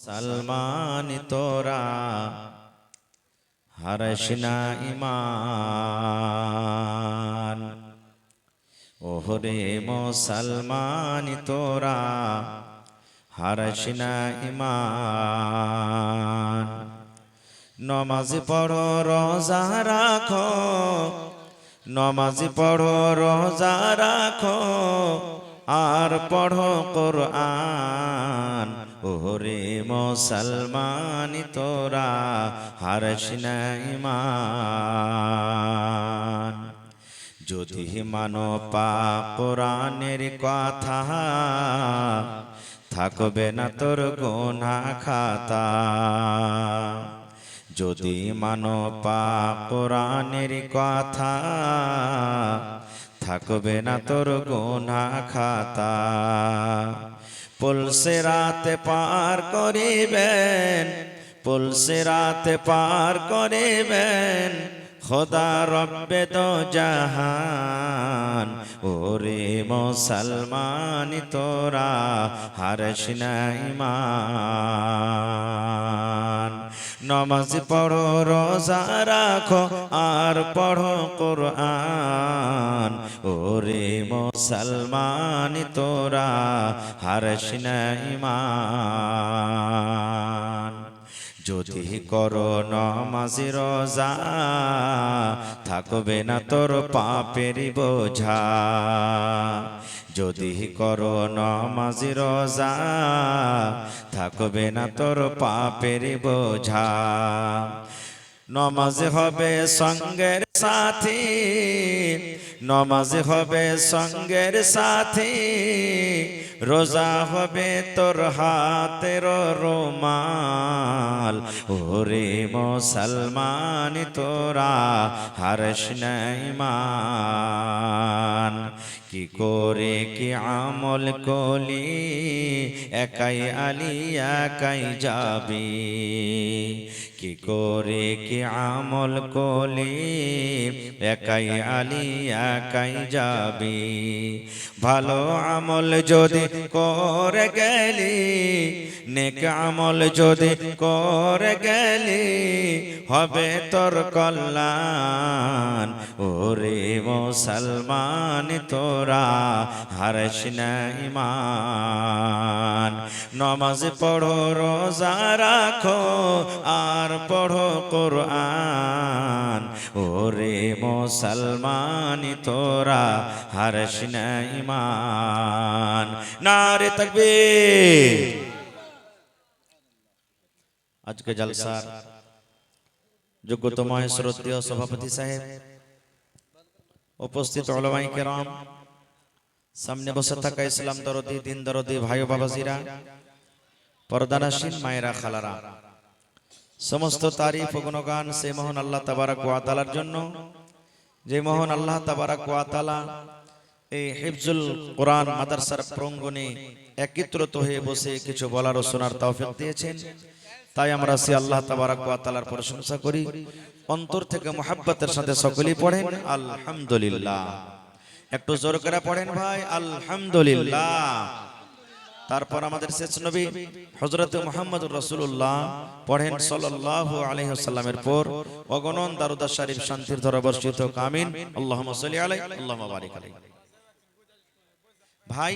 মুসলমান তোরা হারশনা ঈমান ওহরে মুসলমান তোরা হারশনা ঈমান নমাজ পড়ো রোজা রাখো নমাজ পড়ো রোজা রাখো আর পড়ো কোরআন ওরে মুসলমান তোরা হারশনা ঈমান যদি মানো পাক কোরআনের কথা থাকবে না তোর গুনাহ খাতা যদি মানো পাক কোরআনের কথা থাকবে না তোর গুনাহ খাতা পুলসিরাতে পার করিবেন পুলসিরাতে পার করিবেন খোদা রব্বে দো জাহান ওরে মুসলমান তোরা হারশনা ঈমান নমাজ পড়ো রোজা রাখো আর পড়ো কোরআন ওরে মুসলমান তোরা হারশনা ঈমান যদি করো নমাজ রোজা থাকবে না তোর পাপের বোঝা যদি করো নমাজ রোজা থাকবে না তোর পাপের বোঝা নমাজ হবে সঙ্গের সাথী নমাজ হবে সঙ্গের সাথী রোজা হবে তোর হাতের রুমাল ওরে মুসলমান তোরা হারশনা ঈমান কি করে কি আমল কলি একাই আলী একাই যাবি কি করে কি আমল কলি একাই আলী একাই যাবি ভালো আমল যদি করে গেলি নেক আমল যদি করে গেলি হবে তোর কল্যাণ ওরে মুসলমান তোরা হারশনা ঈমান নমাজ পড়ো রোজা রাখো আর পড়ো কোরআন ওরে মুসলমান তোরা হারশনা ঈমান নারে তাকবীর আজকে জলসার যোগ্যতম শ্রদ্ধেয় সভাপতি সাহেব উপস্থিত উলামায়ে কেরাম সামনে বসে থাকা ইসলাম দরদি দিন দরদি ভাই বাবাজিরা পর্দানাশীন মায়েরা খালারা সমস্ত তারিফ ও গুণগান সেই মহান আল্লাহ তাবারক ওয়া তাআলার জন্য যে মহান আল্লাহ তাবারক ওয়া তাআলা এই হিফজুল কোরআন মাদ্রাসার প্রাঙ্গণে একত্রিত হয়ে বসে কিছু বলার ও শোনার তৌফিক দিয়েছেন তাই আমরা সেই আল্লাহ তাবারক ওয়া তাআলার প্রশংসা করি অন্তর থেকে মুহাব্বতের সাথে সকলেই পড়েন আলহামদুলিল্লাহ একটু জোর করে পড়েন ভাই আলহামদুলিল্লাহ তারপর আমাদের শেষ নবী হযরত মুহাম্মদুর রাসূলুল্লাহ পড়েন সাল্লাল্লাহু আলাইহি ওয়াসাল্লামের পর অগণন দারুদ শরীফ শান্তির ধারা বর্ষিত হোক আমিন আল্লাহুম্মা সাল্লি আলাইহি আল্লাহুম্মা বারিক আলাইহি ভাই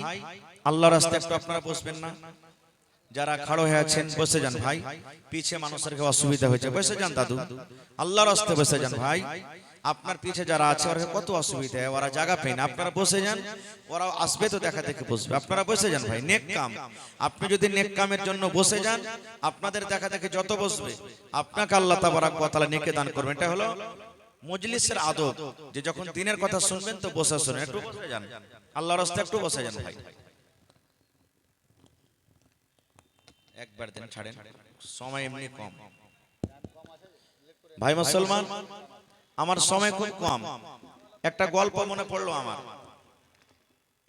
আল্লাহর রাস্তায় একটু আপনারা বসবেন না যারা খাড়ো হয়ে আছেন বসে যান ভাই পিছে মানুষের অসুবিধা হয়েছে বসে যান দাদু আল্লাহর রাস্তায় বসে যান ভাই আপনার পিছে যারা আছে ওরা কত অসুবিধা ওরা জায়গা পেন আপনারা বসে যান ওরা আসবে তো দেখা দেখে বসবে আপনারা বসে যান ভাই নেক কাম আপনি যদি নেক কামের জন্য বসে যান আপনাদের দেখা দেখে যত বসবে আপনাকে আল্লাহ তাবারক ওয়া তাআলা নেকি দান করবেন এটা হলো মজলিসের আদব যে যখন দিনের কথা শুনবেন তো বসে শুনুন একটু বসে যান আল্লাহর রাস্তায় একটু বসে যান ভাই একবার দিন ছাড়েন সময় এমনি কম ভাই মুসলমান আমার সময় খুব কম একটা গল্প মনে পড়লো আমার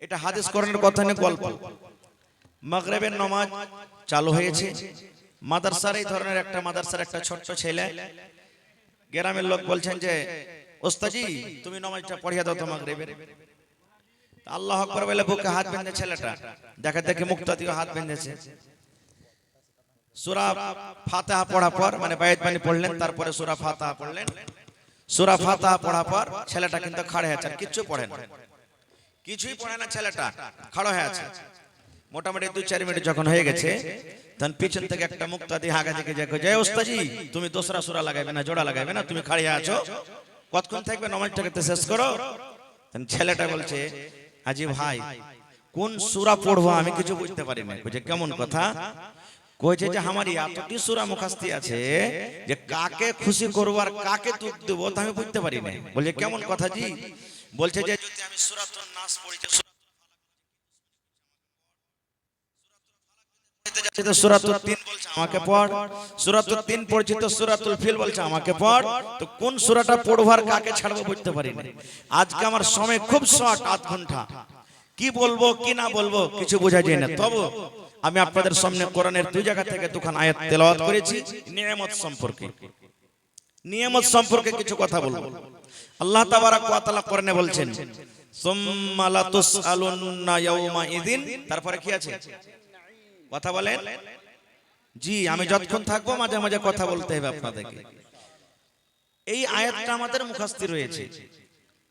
এটা হাদিস কোরআনের কথা নিয়ে গল্প মাগরিবের নামাজ চালু হয়েছে মাদ্রাসার এই ধরনের একটা মাদ্রাসার একটা ছোট ছেলে গ্রামের লোক বলছেন যে ওস্তাজি তুমি নামাজটা পড়িয়ে দাও তো মাগরিবের আল্লাহু আকবার বলে বুকে হাত বেঁধে ছেলেটা দেখা দেখে মুক্তাদিও হাত বেঁধেছে সূরা ফাতিহা পড়ার পর মানে বায়াত বাণী পড়লেন, তারপরে সূরা ফাতিহা পড়লেন। সূরা ফাতিহা পড়ার পর ছেলেটা কিন্তু খাড়া হয়ে আছে, আর কিচ্ছু পড়ে না, কিছুই পড়ে না, ছেলেটা খাড়া হয়ে আছে। মোটামুটি 2-4 মিনিট যখন হয়ে গেছে, তখন পিছন থেকে একটা মুক্তাদি হাগা দিকে যায়, ওস্তাজি তুমি দোসরা সূরা লাগাইবে না, জোড়া লাগাইবে না, তুমি খাড়িয়ে আছো, কতক্ষণ থাকবে, নামাজটাকে তো শেষ করো। তখন ছেলেটা বলছে, আজি ভাই কোন সূরা পড়বো আমি কিছু বুঝতে পারি না। কইছে কেমন কথা? কইছে যে আমার এতটি সূরা মুখস্থি আছে যে কাকে খুশি করব আর কাকে দুঃখ দেব তা আমি বুঝতে পারি না। বলছে কেমন কথা জি? বলছে যে যদি আমি সূরাতুন নাস পড়ি, সূরাতুল 3 বলছে আমাকে পড়, সূরাতুল 3 পড়ছি তো সূরাতুল ফিল বলছে আমাকে পড়, তো কোন সূরাটা পড়ব আর কাকে ছাড়বো বুঝতে পারি না। আজকে আমার সময় খুব শর্ট, 8 ঘন্টা, কি বলবো কি না বলবো কিছু বোঝা যায় না। তবে আমি আপনাদের সামনে কোরআনের 2 জায়গা থেকে 2খান আয়াত তেলাওয়াত করেছি নিয়ামত সম্পর্কে। নিয়ামত সম্পর্কে কিছু কথা বলবো। আল্লাহ তাবারাক ওয়া তাআলা কোরআনে বলছেন সুম্মা লাতুসআলুন্না ইয়াওমা ইযিন, তারপরে কি আছে কথা বলেন জি? আমি যতক্ষণ থাকবো মাঝে মাঝে কথা বলতে হবে আপনাদেরকে। এই আয়াতটা আমাদের মুখস্থি রয়েছে,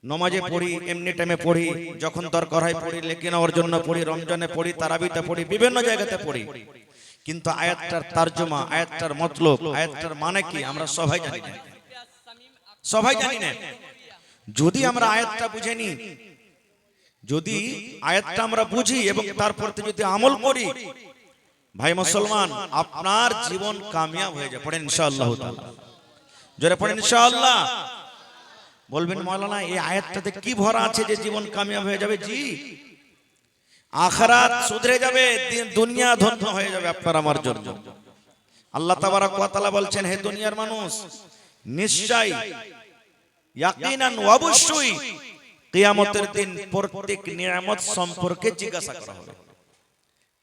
নমাজে পড়ি, এমনি টাইমে পড়ি, যখন দরকার হয় পড়ি, লেকিন ওর জন্য পড়ি, রমজানে পড়ি, তারাবিতে পড়ি, বিভিন্ন জায়গাতে পড়ি, কিন্তু আয়াতটার তরজমা, আয়াতটার মতলব, আয়াতটার মানে কি আমরা সবাই জানি না, সবাই জানি না। যদি আমরা আয়াতটা বুঝে নি, যদি আয়াতটা আমরা বুঝি এবং তারপর যদি আমল করি, ভাই মুসলমান আপনার জীবন কামিয়াব হয়ে যাবে। পড়েন ইনশাআল্লাহ তাআলা, জোরে পড়েন ইনশাআল্লাহ। বলবেন মাওলানা এই আয়াতটাতে কি ভরা আছে যে জীবন কামিয়াব হয়ে যাবে? জি, আখিরাত সুধরে যাবে, দুনিয়া ধন্য হয়ে যাবে আপনার আমার জন্য। আল্লাহ তাবারাক ওয়া তাআলা বলছেন, হে দুনিয়ার মানুষ, নিশ্চয় ইয়াকিনান অবশ্যই কিয়ামতের দিন প্রত্যেক নিয়ামত সম্পর্কে জিজ্ঞাসা করা হবে।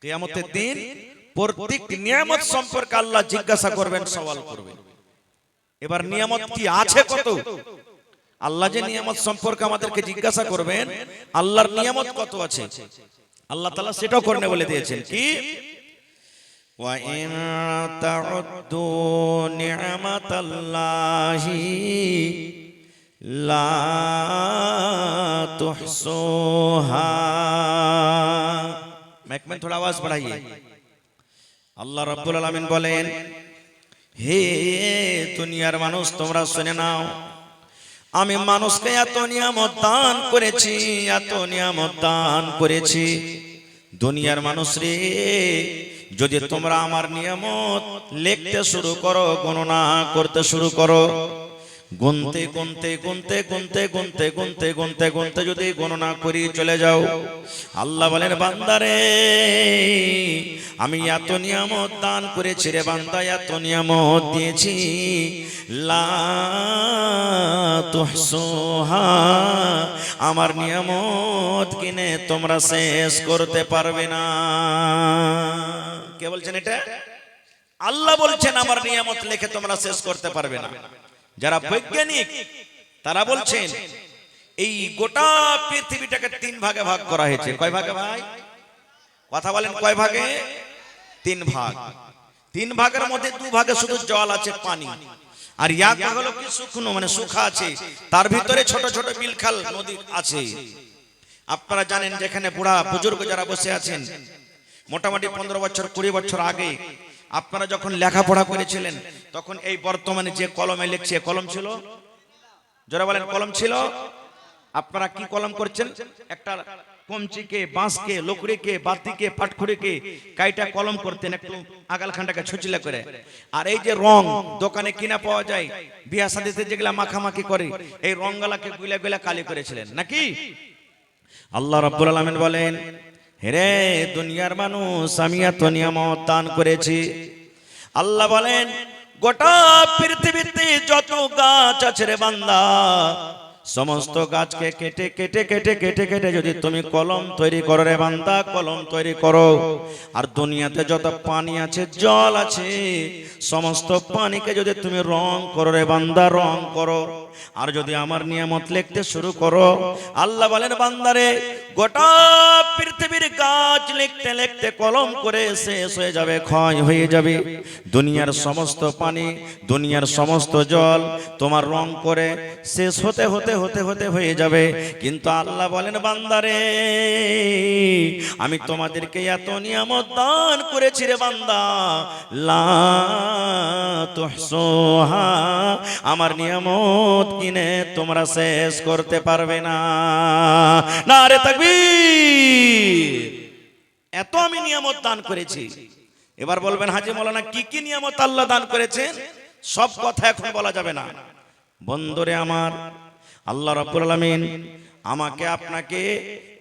কিয়ামতের দিন প্রত্যেক নিয়ামত সম্পর্কে আল্লাহ জিজ্ঞাসা করবেন, সওয়াল করবেন। এবার নিয়ামত কি আছে কত? আল্লাহ যে নিয়ামত সম্পর্কে আমাদেরকে জিজ্ঞাসা করবেন, আল্লাহর নিয়ামত কত আছে আল্লাহ তাআলা সেটাও করতে বলে দিয়েছেন কি ওয়া ইন তাউদ্দু নি'মাতাল্লাহি লা তুহসুহা। মাইক में थोड़ा आवाज बढ़ाइए। আল্লাহ রাব্বুল আলামিন বলেন, হে দুনিয়ার মানুষ তোমরা শুনে নাও, আমি মানুষকে এত নিয়ামত দান করেছি, এত নিয়ামত দান করেছি। দুনিয়ার মানুষ রে, যদি তোমরা আমার নিয়ামত লিখতে শুরু করো, গণনা করতে শুরু করো, গুনতে গুনতে গুনতে গুনতে গুনতে গুনতে গুনতে গুনতে যদি গণনা করি চলে যাও, আল্লাহ বলেন বান্দারে আমি এত নিয়ামত দান করেছি রে বান্দা, এত নিয়ামত দিয়েছি, লা তুহসুহা, আমার নিয়ামত কিনে তোমরা শেষ করতে পারবে না। কে বলছেন এটা? আল্লাহ বলছেন আমার নিয়ামত লিখে তোমরা শেষ করতে পারবে না। যারা বৈজ্ঞানিক তারা বলছেন এই গোটা পৃথিবীটাকে 3 ভাগে ভাগ করা হয়েছে। কয় ভাগে ভাই? কথা বলেন কয় ভাগে? 3 ভাগ। 3 ভাগের মধ্যে 2 ভাগে শুধু জল আছে, পানি, আর এক ভাগ হলো কি শুকনো, মানে শুখা আছে, তার ভিতরে ছোট ছোট বিলখাল নদী আছে। আপনারা জানেন যেখানে বুড়া বুজুর্গ যারা বসে আছেন, মোটামুটি 15 বছর 20 বছর আগে আপনারা যখন লেখাপড়া করেছিলেন, তখন এই বর্তমানে যে কলমে লিখছে, কলম ছিল? যারা বলেন কলম ছিল? আপনারা কি কলম করছেন? একটা কমচিকে, বাঁশকে, লকড়িকে, বাতিকে, পাটখড়িকে কাইটা কলম করতেন, একটু আগালখানটাকে ছুচিলা করে। আর এই যে রং দোকানে কিনা পাওয়া যায়, বিয়া শাদীতে যেগুলা মাখামাখি করে, এই রংগুলাকে গুলা গুলা কালি করেছিলেন নাকি? আল্লাহ রাব্বুল আলামিন বলেন, হে দুনিয়ার মানুষ আমি এত নিয়ামত দান করেছি। আল্লাহ বলেন গোটা পৃথিবীতে যত গাছ আছে রে বান্দা, সমস্ত গাছকে কেটে কেটে কেটে কেটে কেটে যদি তুমি কলম তৈরি করো রে বান্দা, কলম তৈরি করো। আর দুনিয়াতে যত পানি আছে, জল আছে, সমস্ত পানিকে যদি তুমি রং করো রে বান্দা, রং করো। আর যদি আমার নিয়ামত লিখতে শুরু করো, আল্লাহ বলেন বান্দারে গোটা পৃথিবীর গাছ লিখতে লিখতে কলম করে শেষ হয়ে যাবে, ক্ষয় হয়ে যাবে। দুনিয়ার সমস্ত পানি, দুনিয়ার সমস্ত জল তোমার রং করে শেষ হতে হতে হতে হতে হয়ে যাবে। কিন্তু আল্লাহ বলেন, বান্দারে আমি তোমাদেরকে এত নিয়ামত দান করেছি রে বান্দা, লা তুহসুহা, আমার নিয়ামত কিনে তোমরা শেষ করতে পারবে না। নারে তাকবীর! এত আমি নিয়ামত দান করেছি। এবার বলবেন, হাজী মাওলানা কি কি নিয়ামত আল্লাহ দান করেছেন? সব কথা এখন বলা যাবে না। বন্ধুরে আমার, আল্লাহ রাব্বুল আলামিন আমাকে আপনাকে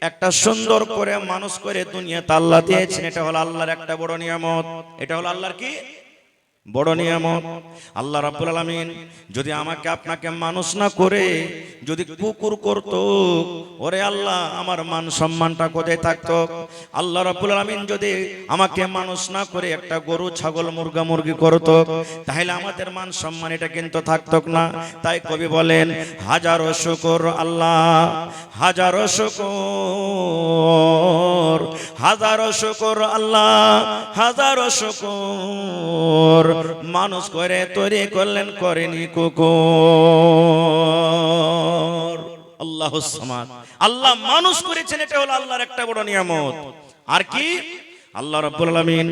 একটা সুন্দর করে মানুষ করে দুনিয়াতে আল্লাহ দিয়েছেন। এটা হলো আল্লাহর একটা বড় নিয়ামত। এটা হলো আল্লাহর কি বড় নিয়ামত। আল্লাহ রাব্বুল আলামিন যদি আমাকে আপনাকে মানুষ না করে যদি কুকুর করত, ওরে আল্লাহ আমার মান সম্মানটা কোথায় থাকতো? আল্লাহ রাব্বুল আলামিন যদি আমাকে মানুষ না করে একটা গরু, ছাগল, মুরগা, মুরগি করত, তাহলে আমাদের মান সম্মান এটা কিন্তু থাকতো না। তাই কবি বলেন, হাজারো শুকর আল্লাহ, হাজারো শুকর, হাজারো শুকর আল্লাহ, হাজারো শুকর, মানুষ করে তৈরি করলেন, করেনি কুকুর। আল্লাহুস সামাদ, আল্লাহ মানুষ করেছেন, এটা হলো আল্লাহর একটা বড় নিয়ামত। আর কি? আল্লাহ রাব্বুল আলামিন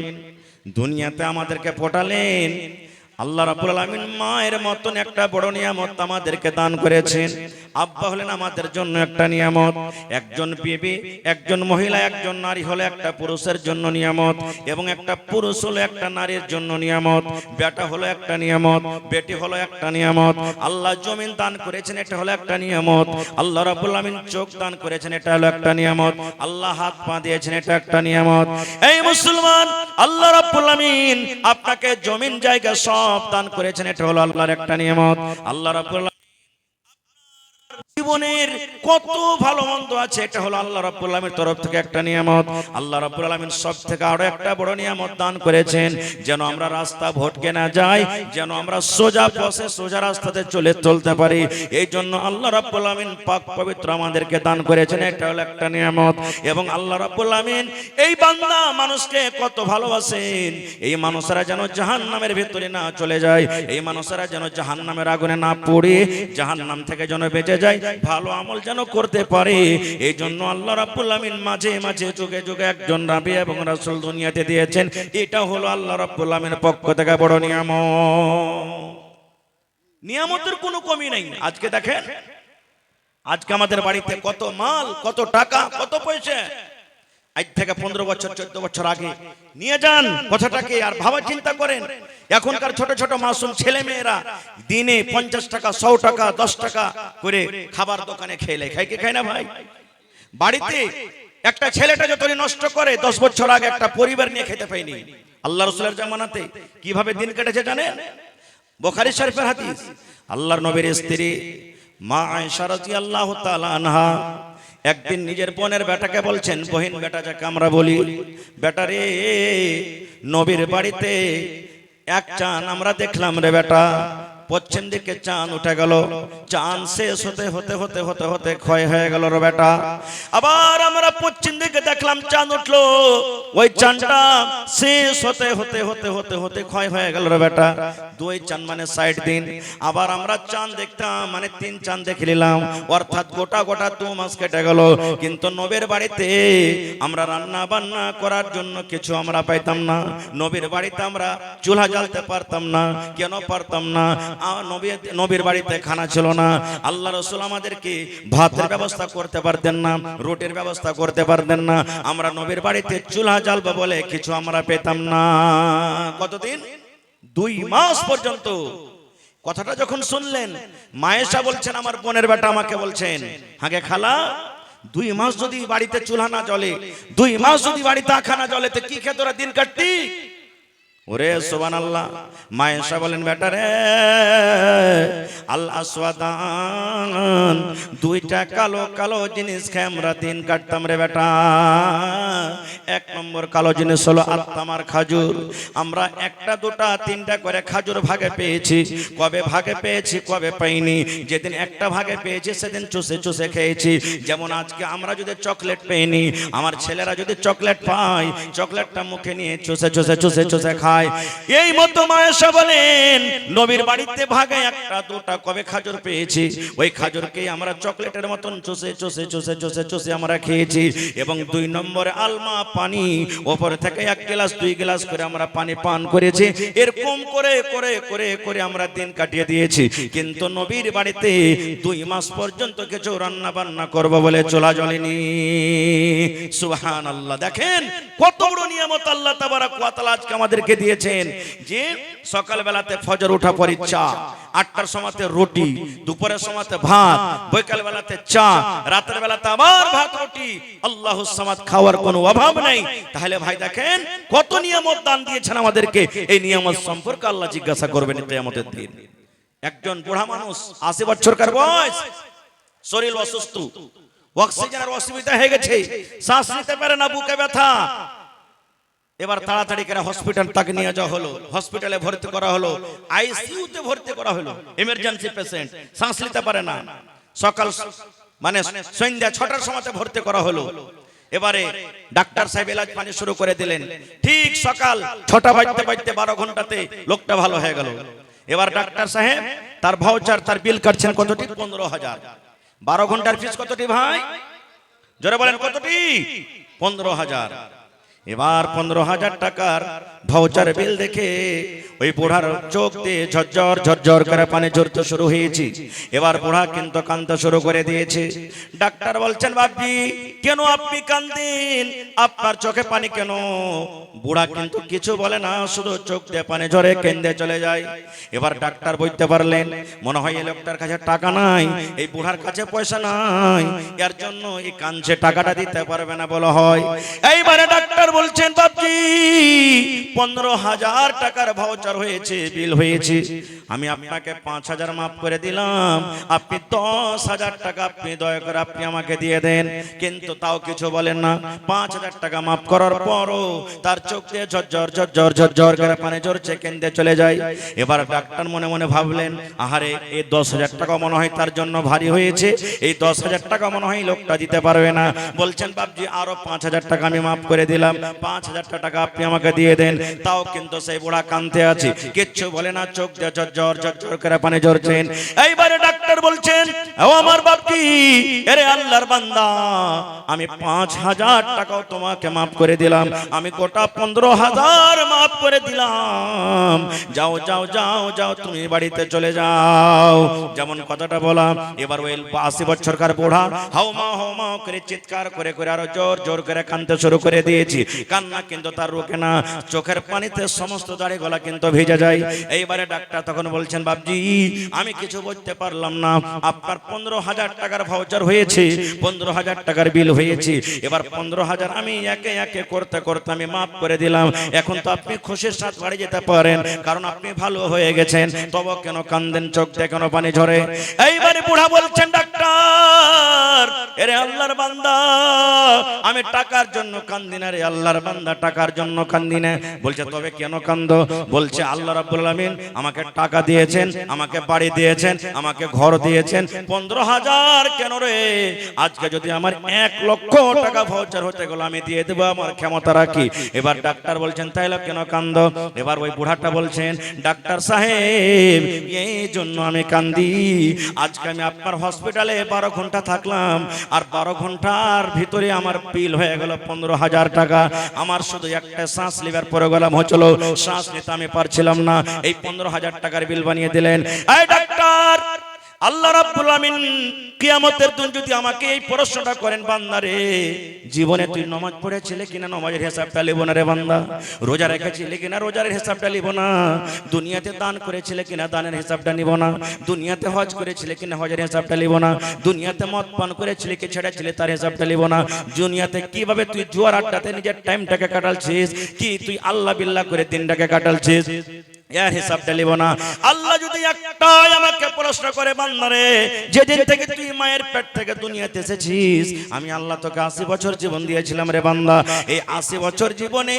দুনিয়াতে আমাদেরকে পাঠালেন। আল্লাহ রাব্বুল আলামিন মায়ের মতন একটা বড় নিয়ামত আমাদেরকে দান করেছেন। আব্বা হলেন আমাদের জন্য একটা নিয়ামত। একজন বিবি, একজন মহিলা, একজন নারী হলো একটা পুরুষের জন্য নিয়ামত, এবং একটা পুরুষ হলো একটা নারীর জন্য নিয়ামত। বেটা হলো একটা নিয়ামত, বেটি হলো একটা নিয়ামত। আল্লাহ জমিন দান করেছেন, এটা হলো একটা নিয়ামত। আল্লাহ রাব্বুল আলামিন চোখ দান করেছেন, এটা হলো একটা নিয়ামত। আল্লাহ হাত পা দিয়েছেন, এটা একটা নিয়ামত। এই মুসলমান, আল্লাহ রাব্বুল আলামিন আপনাকে জমিন জায়গা সব দান করেছেন, এটা হলো আল্লাহর একটা নিয়ামত। আল্লাহ রাব্বুল আলামিন জীবনের কত ভালো মন্দ আছে, এটা হলো আল্লাহ রাব্বুল আলামিনের তরফ থেকে একটা নিয়ামত। আল্লাহ রাব্বুল আলামিন সব থেকে আরো একটা বড় নিয়ামত দান করেছেন, যেন আমরা রাস্তা ভটকে না যাই, যেন আমরা সোজা পথে সোজা রাস্তাতে চলতে পারি। এই জন্য আল্লাহ রাব্বুল আলামিন পাক পবিত্র আমাদেরকে দান করেছেন, এটা হলো একটা নিয়ামত। এবং আল্লাহ রাব্বুল আলামিন এই বান্দা মানুষকে কত ভালোবাসেন। এই মানুষেরা যেন জাহান্নামের ভিতরে না চলে যায়, এই মানুষেরা যেন জাহান্নামের আগুনে না পড়ে জাহান্নাম থেকে যেন বেঁচে যায়, ভালো আমল যেন করতে পারে। এই জন্য আল্লাহ রাব্বুল আলামিন মাঝে মাঝে যুগে যুগে একজন নবী এবং রাসূল দুনিয়াতে দিয়েছেন। এটা হলো আল্লাহ রাব্বুল আলামিনের পক্ষ থেকে বড় নিয়ামত। নিয়ামতের কোনো কমি নাই। আজকে দেখেন, আজকে আমাদের বাড়িতে কত মাল, কত টাকা, কত পয়সা। আজ থেকে 15 বছর 14 বছর আগে নিয়ে যান কথাটাকে, আর ভাবা চিন্তা করেন। এখনকার ছোট ছোট মাসুম ছেলে মেয়েরা দিনে 50 টাকা, 100 টাকা, 10 টাকা করে খাবার দোকানে খেলে, খায় কি খায় না ভাই? বাড়িতে একটা ছেলেটা যতই নষ্ট করে, 10 বছর আগে একটা পরিবার নিয়ে খেতে পায়নি। আল্লাহ রাসূলের জামানাতে কিভাবে দিন কেটেছে জানেন? বুখারী শরীফের হাদিস, আল্লাহর নবীর স্ত্রী মা আয়েশা রাদিয়াল্লাহু তাআলা আনহা একদিন নিজের বোনের বেটাকে বলছেন, বহিন বেটা যাকে আমরা বলি, বেটা রে, নবীর বাড়িতে এক চাঁদ আমরা দেখলাম রে বেটা। পশ্চিম দিকে চাঁদ উঠে গেল, চাঁদ শেষ হতে হতে হতে হতে হতে ক্ষয় হয়ে গেল রে বেটা। আবার আমরা পশ্চিম দিকে দেখলাম চাঁদ উঠলো, ওই চাঁদটা শেষ হতে হতে হতে হতে হতে ক্ষয় হয়ে গেল রে বেটা। 2 চাঁদ মানে 60 দিন। আবার আমরা চাঁদ দেখতাম মানে 3 চাঁদ দেখে নিলাম, অর্থাৎ গোটা গোটা 2 মাস কেটে গেল। কিন্তু নবীর বাড়িতে আমরা রান্না বান্না করার জন্য কিছু আমরা পাইতাম না। নবীর বাড়িতে আমরা চুলা জ্বালতে পারতাম না। কেন পারতাম না? নবীর বাড়িতে খানা ছিল না। আল্লাহ রাসূল আমাদেরকে ভাতের ব্যবস্থা করতে পারতেন না, রুটির ব্যবস্থা করতে পারতেন না। আমরা নবীর বাড়িতে চুলা জ্বালবো বলে কিছু আমরা পেতাম না। কতদিন? 2 মাস পর্যন্ত। কথাটা যখন শুনলেন, মায়েশা বলছেন, আমার বোনের বেটা আমাকে বলছেন, হাগে খালা, 2 মাস যদি বাড়িতে চুলা না জ্বলে, 2 মাস যদি বাড়িতে আখা না জ্বলে, তো কি খেয়ে তোরা দিন কাটতি? ওরে সুবহানাল্লাহ। মা আয়েশা বলেন, বেটা রে, আল আসওয়াদান, দুইটা কালো কালো জিনিস খেয়ে আমরা দিন কাটতাম রে বেটা। এক নম্বর কালো জিনিস হলো আত্মামার খেজুর। আমরা একটা দুটা তিনটা করে খেজুর ভাগে পেয়েছি। কবে ভাগে পেয়েছি, কবে পাইনি। যেদিন একটা ভাগে পেয়েছি সেদিন চুষে চুষে খেয়েছি। যেমন আজকে আমরা যদি চকলেট পেইনি, আমার ছেলেরা যদি চকলেট পায়, চকলেটটা মুখে নিয়ে চুষে চুষে চুষে চুষে খায়। এই মতো মা আয়েশা বলেন, নবীর বাড়িতে ভাগে একটা দুটা কবে খেজুর পেয়েছি, ওই খেজুরকেই আমরা চকলেটের মতন চুষে চুষে চুষে চুষে চুষে আমরা খেয়েছি। এবং দুই নম্বরে আলমা পানি, ওপর থেকে এক গ্লাস দুই গ্লাস করে আমরা পানি পান করেছি। এরকম করে করে করে করে আমরা দিন কাটিয়ে দিয়েছি। কিন্তু নবীর বাড়িতে 2 মাস পর্যন্ত কিছু রান্না বান্না করব বলে চলা জ্বলেনি। সুবহানাল্লাহ। দেখেন কত বড় নিয়ামত আল্লাহ তাবারক ওয়া তাআলা আজকে আমাদেরকে দিয়েছেন। যে সকাল বেলাতে ফজর ওঠা পর চা, 8টার সময়তে রুটি, দুপুরের সময়তে ভাত, বিকাল বেলাতে চা, রাতের বেলাতে আবার ভাত রুটি, আল্লাহুস সামাদ, খাওয়ার কোনো অভাব নাই। তাহলে ভাই দেখেন কত নিয়ামত দান দিয়েছেন আমাদেরকে। এই নিয়ামত সম্পর্কে আল্লাহ জিজ্ঞাসা করবেন কিয়ামতের দিন। একজন বুড়া মানুষ 80 বছরকার বয়স, শরীর অসুস্থ, অক্সিজেনের অসুবিধা হয়ে গেছে, শ্বাস নিতে পারে না, বুকে ব্যথা। এবার তাড়াতাড়ি করে হসপিটাল তাকে নিয়ে যাওয়া হলো, হসপিটালে ভর্তি করা হলো, আইসিইউতে ভর্তি করা হলো। এমার্জেন্সি পেশেন্ট, শ্বাস নিতে পারে না। সকাল মানে সন্ধ্যা 6টার সময়তে ভর্তি করা হলো। এবারে ডাক্তার সাহেব এলাজ পানি শুরু করে দিলেন। ঠিক সকাল 6টা বাজতে বাজতে 12 ঘন্টাতে লোকটা ভালো হয়ে গেল। এবার ডাক্তার সাহেব তার ভাউচার, তার বিল কাটছেন কতটি? 15,000। 12 ঘন্টার ফিস কতটি ভাই? জোরে বলেন কতটি? 15,000। এবার 15,000 টাকার ভাউচার বিল দেখে ওই বুড়ার চোখ দিয়ে ঝরঝর ঝরঝর করে পানি ঝরতে শুরু হয়েছে। এবার বুড়া কিন্তু কাঁদতে শুরু করে দিয়েছে। ডাক্তার বলছেন, বাপজি কেন আপনি কাঁদেন? আপনার চোখে পানি কেন? বুড়া কিন্তু কিছু বলে না, শুধু চোখ দিয়ে পানি ঝরে কেঁদে চলে যায়। এবার ডাক্তার বুঝতে পারলেন মনে হয় এই লোকটার কাছে টাকা নাই, এই বুড়ার কাছে পয়সা নাই, এর জন্য এই কাঁদছে, টাকাটা দিতে পারবে না বলা হয়। এইবারে ডাক্তার বলছেন, বাপজি 15,000 টাকার ভাউচার হয়েছে, বিল হয়েছে, আমি আপনাকে 5,000 মাফ করে দিলাম, আপনি 10,000 টাকা আপনি দয়া করে আপনি আমাকে দিয়ে দেন। কিন্তু তাও কিছু বলেন না। 5,000 টাকা মাফ করার পরও তার চোখ দিয়ে ঝরঝর ঝরঝর ঝরঝর করে পানি ঝরছে, কেঁদে চলে যায়। এবার ডাক্তার মনে মনে ভাবলেন, আহারে এই 10,000 টাকা মনে হয় তার জন্য ভারী হয়েছে, এই 10,000 টাকা মনে হয় লোকটা দিতে পারবে না। বলছেন, বাপজি আরো 5,000 টাকা আমি মাফ করে দিলাম, 5,000 টাকা আপনি আমাকে দিয়ে দেন। তাও কিন্তু সেই বুড়া কাঁদতে আছে, কিচ্ছু বলে না, চোখ দিয়ে ঝরঝর ঝরঝর করে পানি ঝরছেন। এইবারে ডাক্তার বলছেন, ও আমার বাপজি, আরে আল্লাহর বান্দা, আমি 5,000 টাকাও তোমাকে মাফ করে দিলাম, আমি গোটা 15,000 মাফ করে দিলাম। যাও যাও যাও যাও, তুমি বাড়িতে চলে যাও। যেমন কথাটা বলা, এবার ওই 80 বছরকার বুড়া হাউমা করে চিৎকার করে করে আরো জোর জোর করে কাঁদতে শুরু করে দিয়েছি। কান্না কিন্তু তার রোকে না, চোখের পানিতে সমস্ত দাড়ি গলা কিন্তু ভিজে যায়। এইবারে ডাক্তার তখন বলছেন, বাপজি আমি কিছু বুঝতে পারলাম না, আপনার 15,000 টাকার ভাউচার হয়েছে, 15,000 টাকার বিল হয়েছে, এবার 15,000 আমি একে একে করতে করতে আমি মাফ করে দিলাম। এখন তো আপনি খুশির সাথে বাড়ি যেতে পারেন, কারণ আপনি ভালো হয়ে গেছেন। তবে কেন কান্দেন, চোখ দিয়ে কেন পানি ঝরে? এইবারে বুড়া বলছেন, ডাক্তার এরে আল্লাহর বান্দা, আমি টাকার জন্য কান্দি না রে আল্লাহর বান্দা, টাকার জন্য কান্দি না। বলছে, তবে কেন কান্দো? বলছে, আল্লাহ রাব্বুল আলামিন আমাকে টাকা দিয়েছেন, আমাকে বাড়ি দিয়েছেন, আমাকে ঘর দিয়েছেন, 15,000 কেন রে? আজকে যদি আমার 1 লক্ষ টাকা ভাউচার হতে গেল আমি দিয়ে দেবো, আমার ক্ষমতা রাখি। এবার ডাক্তার বলছেন, তাইলে কেন কান্দো? এবার ওই বুড়াটা বলছেন, ডাক্তার সাহেব এই জন্য আমি কান্দি, আজকে আমি আপনার হসপিটালে 12 ঘন্টা থাকলাম, আর 12 ঘন্টার ভিতরে আমার বিল হয়ে গেল 15,000 টাকা। আমার শুধু একটা শ্বাস লিভার প্রোগ্রাম হচ্ছিল, শ্বাস নিতে আমি পারছিলাম না, এই 15,000 টাকার বিল বানিয়ে দিলেন। এই ডাক্তার আল্লাহ রাব্বুল আমিন কিয়ামতের দিন যদি আমাকে এই প্রশ্নটা করেন, বান্দারে জীবনে তুই নামাজ পড়েছিলে কিনা, নামাজের হিসাবটা লিব না রে বান্দা। রোজা রেখেছিলে কিনা, রোজার হিসাবটা লিব না। দুনিয়াতে দান করেছিলে কিনা, দানের হিসাবটা নিব না। দুনিয়াতে হজ করেছিলে কিনা, হজের হিসাবটা লিব না। দুনিয়াতে মদ পান করেছিলে কি ছেড়েছিলে, তার হিসাবটা লিব না। দুনিয়াতে কিভাবে তুই জুয়ার আড্ডাতে নিজের টাইমটাকে কাটালছিস, কি তুই আল্লাহ বিল্লাহ করে দিনটাকে কাটালছিস, এর হিসাবটা লিব না। আল্লাহ যদি একটাই আমাকে প্রশ্ন করে, বান্দারে যেদিন থেকে তুই মায়ের পেট থেকে দুনিয়াতে এসেছিস, আমি আল্লাহ তোকে 80 বছর জীবন দিয়েছিলাম রে বান্দা। এই 80 বছর জীবনে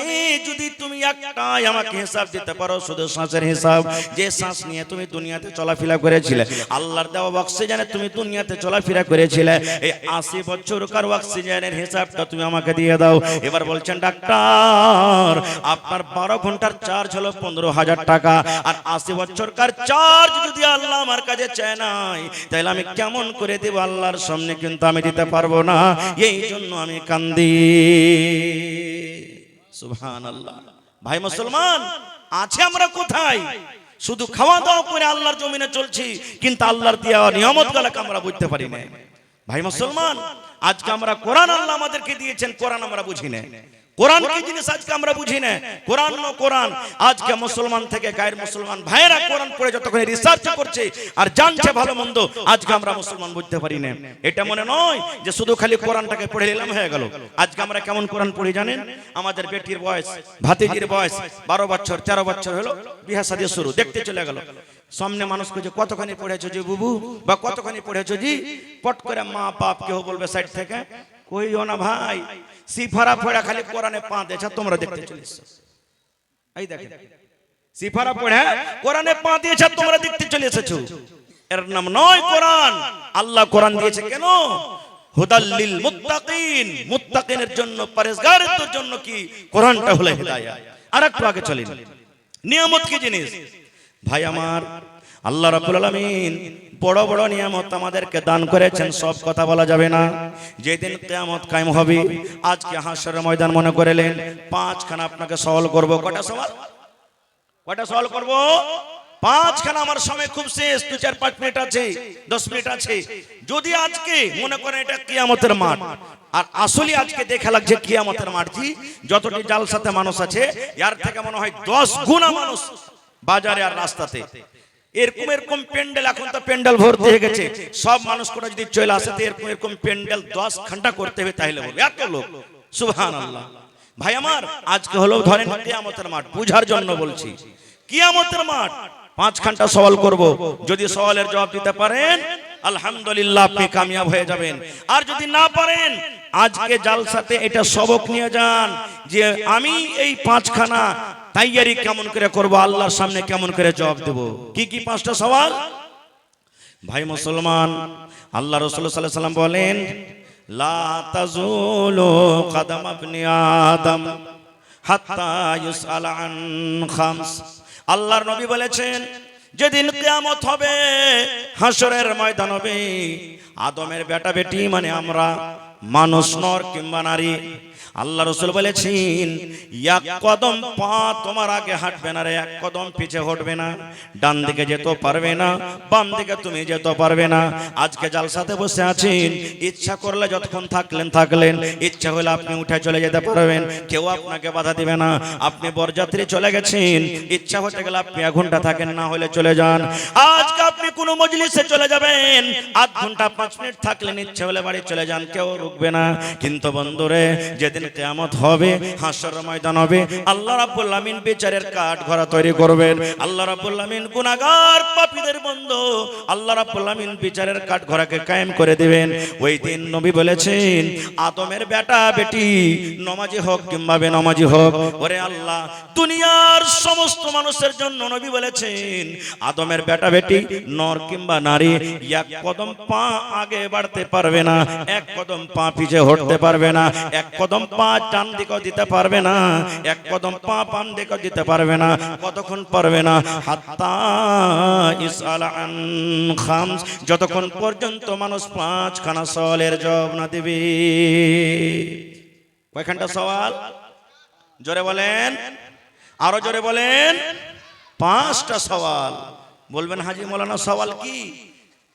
যদি তুমি একটাই আমাকে হিসাব দিতে পারো, শুধু শ্বাসের হিসাব, যে শ্বাস নিয়ে তুমি দুনিয়াতে চলাফেরা করেছিলে, আল্লাহর দেওয়া অক্সিজেনে তুমি দুনিয়াতে চলাফেরা করেছিলে, এই 80 বছরকার অক্সিজেনের হিসাবটা তুমি আমাকে দিয়ে দাও। এবার বলছেন, ডাক্তার আপনার 12 ঘন্টার চার্জ হলো 15,000 টাকা, আর 80 বছরকার চার্জ যদি আল্লাহ আমার কাছে চায় নাই, তাহলে আমি কেমন করে দেব? আল্লাহর সামনে কিন্তু আমি দিতে পারবো না, এই জন্য আমি কান্দি। সুবহানাল্লাহ। ভাই মুসলমান, আছে আমরা কোথায়? শুধু খাওয়া দাওয়া করে আল্লাহর জমিনে চলছি, কিন্তু আল্লাহর দেওয়া নিয়ামত গুলোকে আমরা বুঝতে পারি না। ভাই মুসলমান, আজকে আমরা কোরআন আল্লাহ আমাদেরকে দিয়েছেন, কোরআন আমরা বুঝি না। কোরআন কি জিনিস আজকে আমরা বুঝি না। কোরআন নো কোরআন, আজকে মুসলমান থেকে গায়ের মুসলমান ভাইরা কোরআন পড়ে যতক্ষণ রিসার্চ করছে আর জানছে ভালো মন্দ, আজকে আমরা মুসলমান বুঝতে পারি না। এটা মনে নয় যে শুধু খালি কোরআনটাকে পড়ে নিলাম হয়ে গেল। আজকে আমরা কেমন কোরআন পড়ি জানেন? আমাদের বেটির বয়স, ভাতিজির বয়স 12 বছর 13 বছর হলো, বিয়ে শাদী শুরু, দেখতে চলে গেল। সামনে মানুষ খুঁজে, কতখানি পড়েছো জি বুবু, বা কতখানি পড়েছো জি? পট করে মা বাপ কেউ বলবে সাইড থেকে, কইও না ভাই, সিফারা পড়া খালি কোরআনে পা দিয়েছে, তোমরা দেখতে চলেছ। এই দেখেন, সিফারা পড়া কোরআনে পা দিয়েছে, তোমরা দেখতে চলে এসেছো। এর নাম নয় কোরআন। আল্লাহ কোরআন দিয়েছে কেন? হুদাল লিল মুত্তাকিন, মুত্তাকিনের জন্য, পরহেজগারদের জন্য কি কোরআনটা হলো হিদায়াত। আর একটু আগে চলেন, নিয়ামত কি জিনিস? ভাই আমার, আল্লাহ রাব্বুল আলামিন বড় বড় নিয়ামত আমাদেরকে দান করেছেন, সব কথা বলা যাবে না। যেদিন কিয়ামত কায়েম হবে, আজকে হাশরের ময়দান মনে করেলেন, 5খানা আপনাকে সওয়াল করব। কটা সওয়াল? কটা সওয়াল করব? 5খানা। আমার সময় খুব শেষ, 2-4-5 মিনিট আছে, 10 মিনিট আছে। যদি আজকে মনে করেন এটা কিয়ামতের মাঠ, আর আসলে আজকে দেখা লাগছে কিয়ামতের মাঠ, জি যতটি জালসাতে মানুষ আছে, এর থেকে মনে হয় 10 গুণা মানুষ বাজারে আর রাস্তাতে। এরকম এরকম প্যান্ডেল, এখন তো প্যান্ডেল ভর্তি হয়ে গেছে। সব মানুষ করে যদি চলে আসে, তো এরকম এরকম প্যান্ডেল 10 ঘন্টা করতে হবে, তাহলে বলবে এত লোক। সুবহানাল্লাহ। ভাই আমার, আজকে হলো ধরেন কিয়ামতের মাঠ, বুঝার জন্য বলছি। কিয়ামতের মাঠ, 5 ঘন্টা সওয়াল করব। যদি সওয়ালের জবাব দিতে পারেন, আলহামদুলিল্লাহ, আপনি কামিয়াব হয়ে যাবেন। আর যদি না পারেন, আজকে জালসাতে এটা সবক নিয়ে যান যে আমি এই 5খানা তাইয়ারি কেমন করে করব, আল্লাহর সামনে কেমন করে জবাব দেব। কি কি 5টা সওয়াল? ভাই মুসলমান, আল্লাহ রাসূল সাল্লাল্লাহু আলাইহি ওয়াসাল্লাম বলেন, লা তাজুলু কদম ইবনি আদম হাত্তা ইউসআল আন খামস। আল্লাহর নবী বলেছেন, যেদিন কিয়ামত হবে, হাশরের ময়দান হবে, আদমের বেটা বেটি মানে আমরা, মানুষ নর কিংবা নারী, আল্লাহ রাসূল বলেছেন, এক কদম পা তোমার আগে হাঁটবে না রে, এক কদম পিছে হটবে না। ডান দিকে যেতে পারবে না, বাম দিকে তুমি যেতে পারবে না। আজকে জালসাতে বসে আছেন, ইচ্ছা করলে যতক্ষণ থাকলেন, ইচ্ছা হলে আপনি উঠে চলে যেতে পারবেন, কেউ আপনাকে বাধা দিবে না। আপনি বরযাত্রী চলে গেছেন, ইচ্ছা হতে গেলে আপনি 1 ঘন্টা থাকেন, না হলে চলে যান। আজকে আপনি কোনো মজলিসে চলে যাবেন, 1 ঘন্টা 5 মিনিট থাকলেন, ইচ্ছা হলে বাড়ি চলে যান, কেউ রুকবে না। কিন্তু বন্ধুরে, যেদিন কিয়ামত হবে, হাশরের ময়দান হবে, আল্লাহ রাব্বুল আমিন বিচারের কাঠ ঘোড়া তৈরি করবেন। আল্লাহ রাব্বুল আমিন গুনাহগার পাপীদের বন্ধু, আল্লাহ রাব্বুল আমিন বিচারের কাঠ ঘোড়াকে কায়েম করে দিবেন। ওই দিন নবী বলেছেন, আদমের বেটা বেটি নমাজি হোক কিংবা বেনমাজি হোক, ওরে আল্লাহ, দুনিয়ার সমস্ত মানুষের জন্য নবী বলেছেন, আদমের বেটা বেটি নর কিংবা নারী 1 কদম পা আগে বাড়তে পারবে না, 1 কদম পা পিছে হটতে পারবে না, 1 কদম পা ডান দিকে দিতে পারবে না, 1 কদম পা বাম দিকে দিতে পারবে না। কতক্ষণ পারবে না? হাত্তা ইসআল আন খামস, যতক্ষণ পর্যন্ত মানুষ 5খানা সওয়ালের জবাব না দিবে। কয়খানটা সওয়াল? জোরে বলেন, আরো জোরে বলেন। 5টা সওয়াল। বলবেন হাজী মাওলানা সওয়াল কি?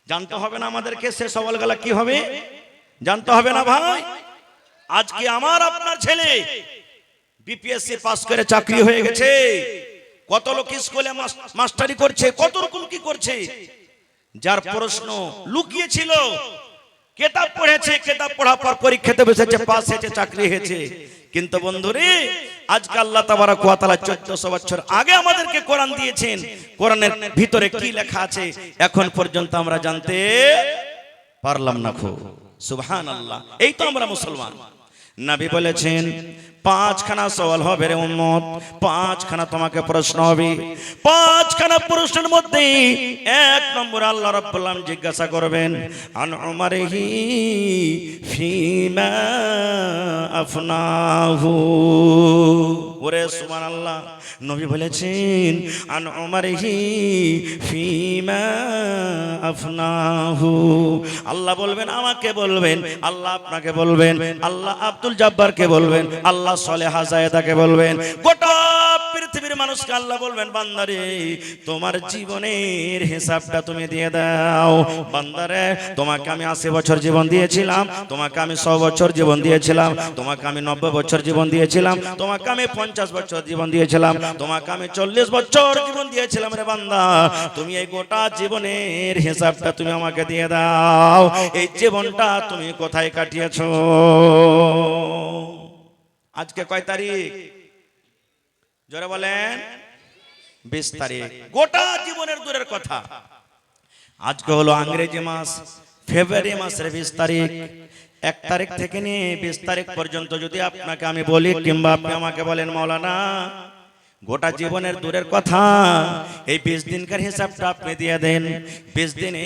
জানতে হবে না আমাদেরকে সে সওয়ালগুলো কি হবে? জানতে হবে না ভাই? আজকে আমার আপনার ছেলে বিপিএসসি পাস করে চাকরি হয়ে গেছে, কত লোক স্কুলে মাস্টারি করছে, কত রকম কি করছে, যার প্রশ্ন লুকিয়ে ছিল, কিতাব পড়েছে, কিতাব পড়ার পর পরীক্ষাতে বসেছে, পাস হয়েছে, চাকরি হয়েছে। কিন্তু বন্ধুরে, আজকে আল্লাহ তাবারক ওয়া তাআলা 1400 বছর আগে আমাদেরকে কোরআন দিয়েছেন, কোরআনের ভিতরে কি লেখা আছে এখন পর্যন্ত আমরা জানতে পারলাম না। খুব সুবহানাল্লাহ। এই তো আমরা মুসলমান। নবী বলেছেন 5খানা সওয়াল হবে রে উম্মত, 5খানা তোমাকে প্রশ্ন হবে। 5খানা প্রশ্নের মধ্যে 1 নম্বর আল্লাহ রাব্বুল আলামিন জিজ্ঞাসা করবেন আন উমারিহি ফিমা আফনাহু। ওরে সুবহানাল্লাহ, নবী বলেছেন আন উমারিহি ফিমা আফনাহু। আল্লাহ বলবেন, আমাকে বলবেন, আল্লাহ আপনাকে বলবেন, আল্লাহ আব্দুল জব্বারকে বলবেন, আল্লাহ সলেহা জায়েদাকে বলবেন, গোটা পৃথিবীর মানুষকে আল্লাহ বলবেন, বান্দারে তোমার জীবনের হিসাবটা তুমি দিয়ে দাও। বান্দারে তোমাকে আমি 80 বছর জীবন দিয়েছিলাম, তোমাকে আমি 100 বছর জীবন দিয়েছিলাম, তোমাকে আমি 90 বছর জীবন দিয়েছিলাম, তোমাকে আমি 50 বছর জীবন দিয়েছিলাম, তোমাকে আমি 40 বছর জীবন দিয়েছিলাম। রে বান্দা, তুমি এই গোটা জীবনের হিসাবটা তুমি আমাকে দিয়ে দাও। এই জীবনটা তুমি কোথায় কাটিয়েছো? আজকে কয় তারিখ? জোরে বলেন। 20 তারিখ। গোটা জীবনের দূরের কথা, আজকে হলো ইংরেজি মাস ফেব্রুয়ারি মাসের 20 তারিখ। 1 তারিখ থেকে নিয়ে 20 তারিখ পর্যন্ত যদি আপনাকে আমি বলি, কিংবা আপনি আমাকে বলেন মাওলানা গোটা জীবনের দূরের কথা, এই 20 দিনকার হিসাবটা আপনি দিয়ে দেন। 20 দিনে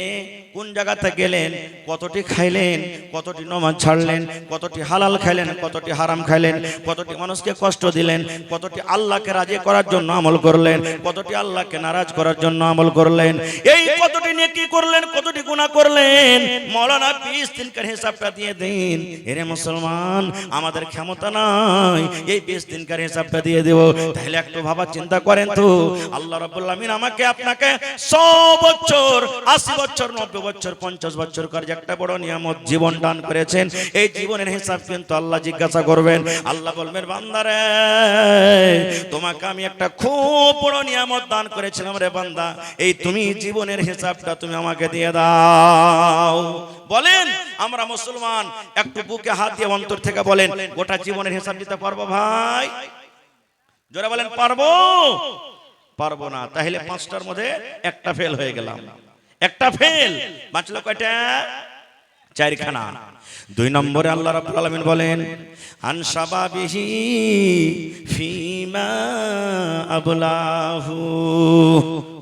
কোন জায়গাতে গেলেন, কতটি খাইলেন, কতটি নামাজ ছাড়লেন, কতটি হালাল খাইলেন, কতটি হারাম খাইলেন, কতটি মানুষকে কষ্ট দিলেন, কতটি আল্লাহকে রাজি করার জন্য আমল করলেন, কতটি আল্লাহকে নারাজ করার জন্য আমল করলেন, এই কতটি নেকি করলেন, কতটি গুনাহ করলেন, মাওলানা 20 দিনকার হিসাবটা দিয়ে দিন। এরে মুসলমান, আমাদের ক্ষমতা নাই এই 20 দিনকার হিসাবটা দিয়ে দেব। তাহলে একটু ভাবা চিন্তা করেন তো, আল্লাহ রাব্বুল আলামিন আমাকে আপনাকে 100 বছর, 80 বছর, 90 বছর, 50 বছর করে একটা বড় নিয়ামত জীবন দান করেছেন। এই জীবনের হিসাব কিন্তু আল্লাহ জিজ্ঞাসা করবেন। আল্লাহ বলবেন, বান্দারে তোমাকে আমি একটা খুব বড় নিয়ামত দান করেছিলাম রে বান্দা, এই তুমি জীবনের হিসাবটা তুমি আমাকে দিয়ে দাও। বলেন আমরা মুসলমান, একটু বুকে হাত দিয়ে অন্তর থেকে বলেন, গোটা জীবনের হিসাব দিতে পারবো ভাই? জোরে বলেন, পারবো? পারবো না। তাহলে 5টার মধ্যে একটা ফেল হয়ে গেলাম। একটা ফেল, বাঁচলো কয়টা? 4খানা। 2 নম্বরে আল্লাহ রাব্বুল আলামিন বলেন আন শাবাবিহি ফিমা আবলাহু।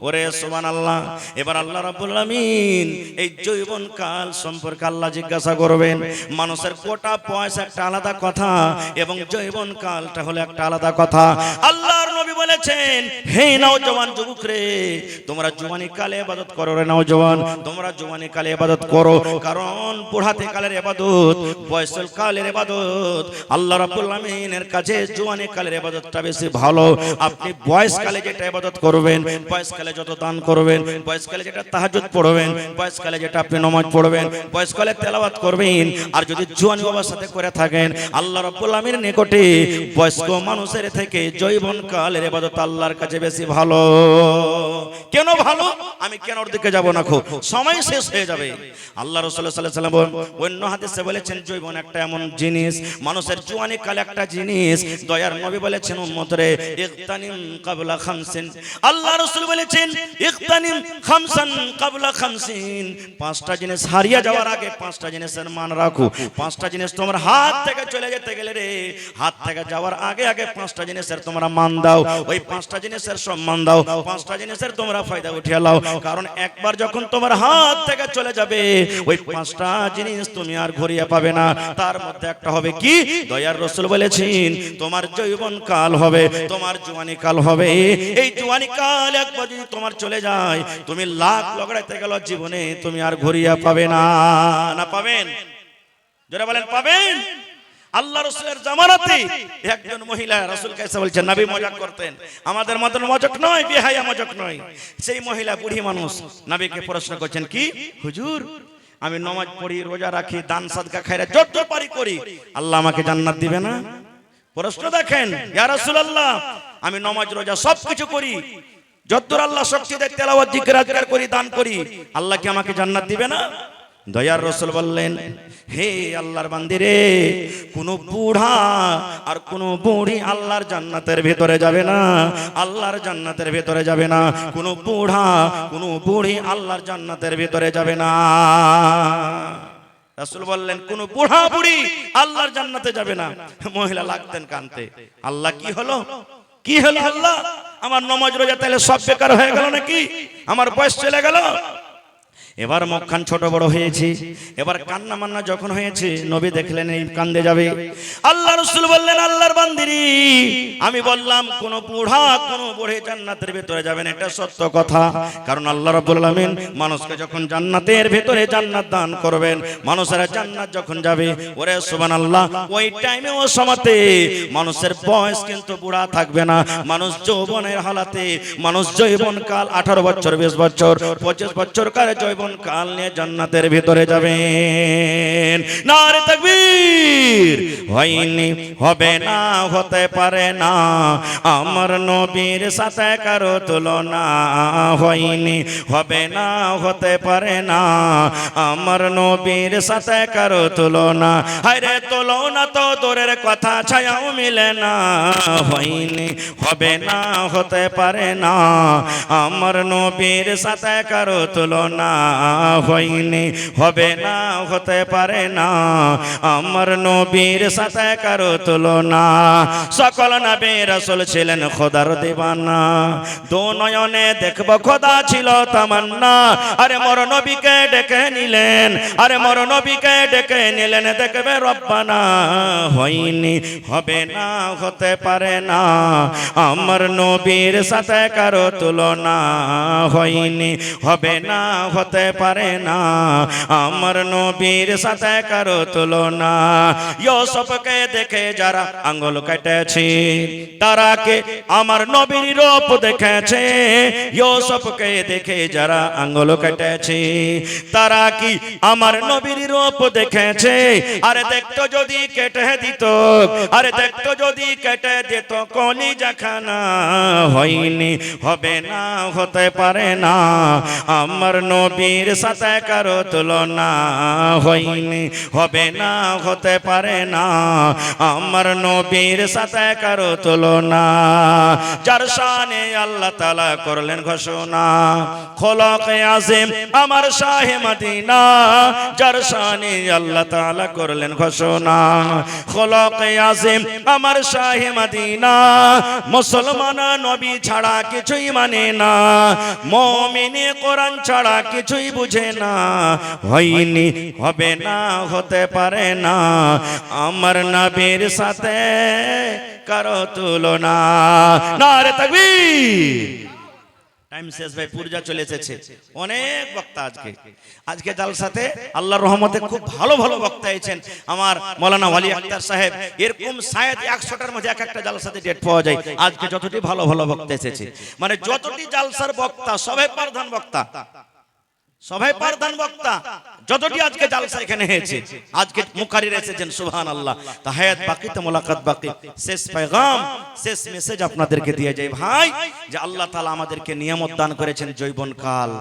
ওরে সুবহানাল্লাহ। এবার আল্লাহ রাব্বুল আলামিন এই যৌবন কাল সম্পর্কে আল্লাহ জিজ্ঞাসা করবেন। মানুষের কোটা পয়সা একটা আলাদা কথা, এবং যৌবন কালটা হলো একটা আলাদা কথা। আল্লাহর নবী বলেছেন, হে নওজওয়ান যুবক রে, তোমরা জওয়ানি কালে ইবাদত করো রে নওজওয়ান, তোমরা জওয়ানি কালে ইবাদত করো, কারণ বুড়াতে কালের ইবাদত, বয়সল কালের ইবাদত আল্লাহ রাব্বুল আলামিনের কাছে জওয়ানি কালের ইবাদতটা বেশি ভালো। আপনি বয়সকালে যেটা ইবাদত করবেন, বয়সকালে যত দান করবেন, বয়সকালে যেটা তাহাজ্জুদ পড়বেন, বয়সকালে যেটা আপনি নামাজ পড়বেন, বয়সকালে তেলাওয়াত করবেন, আর যদি জওয়ানি অবস্থাতে করে থাকেন, আল্লাহ রাব্বুল আলামিনের নিকটে বয়স্ক মানুষের থেকে যৌবন কালের ইবাদত আল্লাহর কাছে বেশি ভালো। কেন ভালো? আমি কেন ওর দিকে যাব না, খুব সময় শেষ হয়ে যাবে। আল্লাহ রাসূল সাল্লাল্লাহু আলাইহি ওয়াসাল্লাম অন্য হাদিসে বলেছেন, যৌবন একটা এমন জিনিস, মানুষের জওয়ানি কাল একটা জিনিস। দয়ার নবী বলেছেন, উম্মতরে ইগতানিম ক্বাবলা খামসিন। আল্লাহ রাসূল বলেছেন, ইগতানিম খামসান ক্বাবলা খামসিন। 5টা জিনিস হারিয়ে যাওয়ার আগে 5টা জিনিসের মান রাখো। 5টা জিনিস তোমার হাত থেকে চলে যেতে গেলে রে, হাত থেকে যাওয়ার আগে আগে 5টা জিনিসের তোমরা মান দাও, ওই 5টা জিনিসের সম্মান দাও, 5টা জিনিসের তোমরা ফায়দা উঠিয়ে নাও। কারণ একবার যখন তোমার হাত থেকে চলে যাবে, ওই 5টা জিনিস তুমি আর ঘুরিয়ে পাবে না। তার মধ্যে একটা হবে কি? দয়ার রাসূল বলেছেন, তোমার যৌবন কাল হবে, তোমার জওয়ানি কাল হবে। এই জওয়ানি কাল একবার যদি তোমার চলে যায়, তুমি লাখ লগড়াইতে গেল জীবনে তুমি আর ঘুরিয়ে পাবে না। না পাবেন? যারা বলেন পাবেন। আল্লাহ রাসূলের জামানাতে একজন মহিলা রাসূল কাছে বলছেন, নবী মজাক করতেন, আমাদের মতন মজাক নয়, বেহায়া মজাক নয়। সেই মহিলা বুড়ি মানুষ নবীকে প্রশ্ন করছেন, কি হুজুর, আমি নামাজ পড়ি, রোজা রাখি, দান সাদকা খায়রা যত পারি করি, আল্লাহ আমাকে জান্নাত দিবে না? প্রশ্ন দেখেন, ইয়া রাসূলুল্লাহ, আমি নামাজ রোজা সবকিছু করি, যতদূর আল্লাহ শক্তি দেয় তেলাওয়াত জিকির আজকার করি, দান করি, আল্লাহ কি আমাকে জান্নাত দিবে না? দয়ার রাসূল বললেন, হে আল্লাহর বান্দি রে, কোন বুড়া আর কোন বুড়ি আল্লাহর জান্নাতের ভিতরে যাবে না, আল্লাহর জান্নাতের ভিতরে যাবে না। কোন বুড়া কোন বুড়ি আল্লাহর জান্নাতের ভিতরে যাবে না। রাসূল বললেন, কোন বুড়া বুড়ি আল্লাহর জান্নাতে যাবে না। মহিলা লাগতেন কানতে, আল্লাহ কি হলো, কি হলো আল্লাহ, আমার নামাজ রোজা তাহলে সব বেকার হয়ে গেল নাকি, আমার বয়স চলে গেল? এবার মুখখান ছোট বড় হয়েছে, এবার কান্না মান্না যখন হয়েছে, নবী দেখলেন এই কান্দে যাবে। আল্লাহ রাসূল বললেন, আল্লাহর বান্দিরি, আমি বললাম কোন বুড়া কোন বুড়ি জান্নাতের ভিতরে যাবে না, এটা সত্য কথা। কারণ আল্লাহ রাব্বুল আলামিন মানুষকে যখন জান্নাতের ভিতরে জান্নাত দান করবেন, মানুষেরা জান্নাত যখন যাবে, ওরে সুবহানাল্লাহ, ওই টাইমে ও সময়তে মানুষের বয়স কিন্তু বুড়া থাকবে না। মানুষ যৌবনের হালাতে, মানুষ যৌবন কাল 18 বছর, 20 বছর, 25 বছর কার যৌবন কাল নিয়ে জান্নাতের ভিতরে যাবেন। নারে তাকবীর! হয়নি, হবে না, হতে পারে না, আমার নবীর সাথে কারো তুলনা। হয়নি, হবে না, হতে পারে না, আমার নবীর সাথে কারো তুলনা। হায়রে তুলনা তো দূরের কথা, ছায়াও মিলে না। হয়নি, হবে না, হতে পারে না, আমার নবীর সাথে কারো তুলনা। হয়নি, হবে না, হতে পারে না, আমার নবীর সাথে কারো তুলনা। সকল নবী রাসূল ছিলেন খোদার দিওয়ানা, দো নয়নে দেখব খোদা ছিল তামান্না। আরে মোর নবীকে ডেকে নিলেন, আরে মোর নবীকে ডেকে নিলেন, দেখবে রব্বানা। হয়নি, হবে না, হতে পারে না, আমার নবীর সাথে কারো তুলনা। হয়নি, হবে না, হতে পারে না, আমার নবীর সাথে কারো তুলনা। ইউসুফকে দেখে যারা আঙ্গুল কেটেছে, তারা কে আমার নবীর রূপ দেখেছে। ইউসুফকে দেখে যারা আঙ্গুল কেটেছে, তারা কি আমার নবীর রূপ দেখেছে? আরে দেখতো যদি কেটে দিত, আরে দেখতো যদি কেটে দিত কলিজাখানা। হয়নি, হবে না, হতে পারে না, আমার নবীর সাথে কারো তুলনা। হয়নি, হবে না, হতে পারে না, আমার নবীর সাথে কারো তুলনা। যার শানে আল্লাহ তাআলা করলেন ঘোষণা, খোলকে আযম আমার শাহে মদিনা। যার শানে আল্লাহ তাআলা করলেন ঘোষণা, খোলকে আযম আমার শাহে মদিনা। মুসলমান নবী ছাড়া কিছুই মানে না, মুমিনে কোরআন ছাড়া কিছুই বুঝে না। হয়নি, হবে না, হতে পারে না, আমার নবীর সাথে কারো তুলনা। নারে তাকবীর! টাইম শেষ ভাই, পূজা চলে এসেছে, অনেক বক্তা আজকে জালসাতে আল্লাহর রহমতে খুব ভালো ভালো বক্তা আছেন। আমার মাওলানা ওয়ালি আখতার সাহেব, এরকম শায়দ 100টার মধ্যে এক একটা জালসাতে ডেট পাওয়া যায়। আজকে যতটি ভালো ভালো বক্তা এসেছে, মানে যতটি জালসার বক্তা সবাই প্রধান বক্তা, সবাই প্রধান বক্তা, যতটি আজকে জালসা এখানে হয়েছে। আজকে মুকারির এসেছেন, সুবহানাল্লাহ। তা হায়াত বাকি, তো মোলাকাত বাকি। শেষ পেগাম, শেষ মেসেজ আপনাদেরকে দিয়ে যাই ভাই, যে আল্লাহ তাআলা আমাদেরকে নিয়ামত দান করেছেন যৌবন কাল,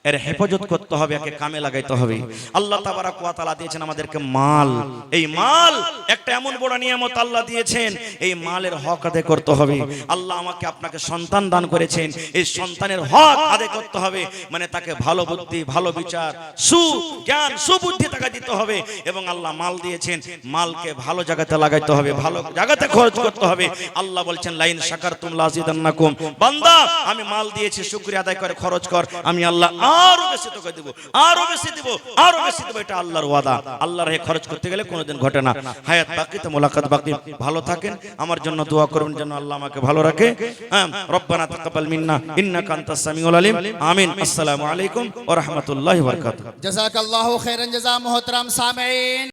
এর হেফাজত করতে হবে, একে কামে লাগাইতে হবে। আল্লাহ তাবারাক ওয়া তাআলা দিয়েছেন আমাদেরকে মাল, এই মাল একটা এমন বড় নিয়ামত আল্লাহ দিয়েছেন, এই মালের হক আদায় করতে হবে। আল্লাহ আমাকে আপনাকে সন্তান দান করেছেন, এই সন্তানের হক আদায় করতে হবে, মানে তাকে ভালো বুদ্ধি, ভালো বিচার, সুজ্ঞান, সুবুদ্ধি তাকে দিতে হবে। এবং আল্লাহ মাল দিয়েছেন, মালকে ভালো জায়গাতে লাগাইতে হবে, ভালো জায়গাতে খরচ করতে হবে। আল্লাহ বলছেন, লাইন শাকারতুম লাযিদান্নাকুম। বান্দা, আমি মাল দিয়েছি, শুকরিয়া আদায় করে খরচ কর, আমি আল্লাহ আরো বেশি তোকে দেব, আরো বেশি দেব, আরো বেশি দেব। এটা আল্লাহর ওয়াদা। আল্লাহর রাহে খরচ করতে গেলে কোনোদিন ঘটে না। হায়াত বাকি, তো মোলাকাত বাকি। ভালো থাকেন, আমার জন্য দোয়া করবেন যেন আল্লাহ আমাকে ভালো রাখে। রব্বানা তাকাব্বাল মিন্না ইন্নাকা আনতাস সামিউল আলিম। আমিন। আসসালামু আলাইকুম ওয়া রাহমাতুল্লাহি ওয়া বারাকাতুহু। জাযাকাল্লাহু খাইরান জাযা মুহতারাম সামিঈন।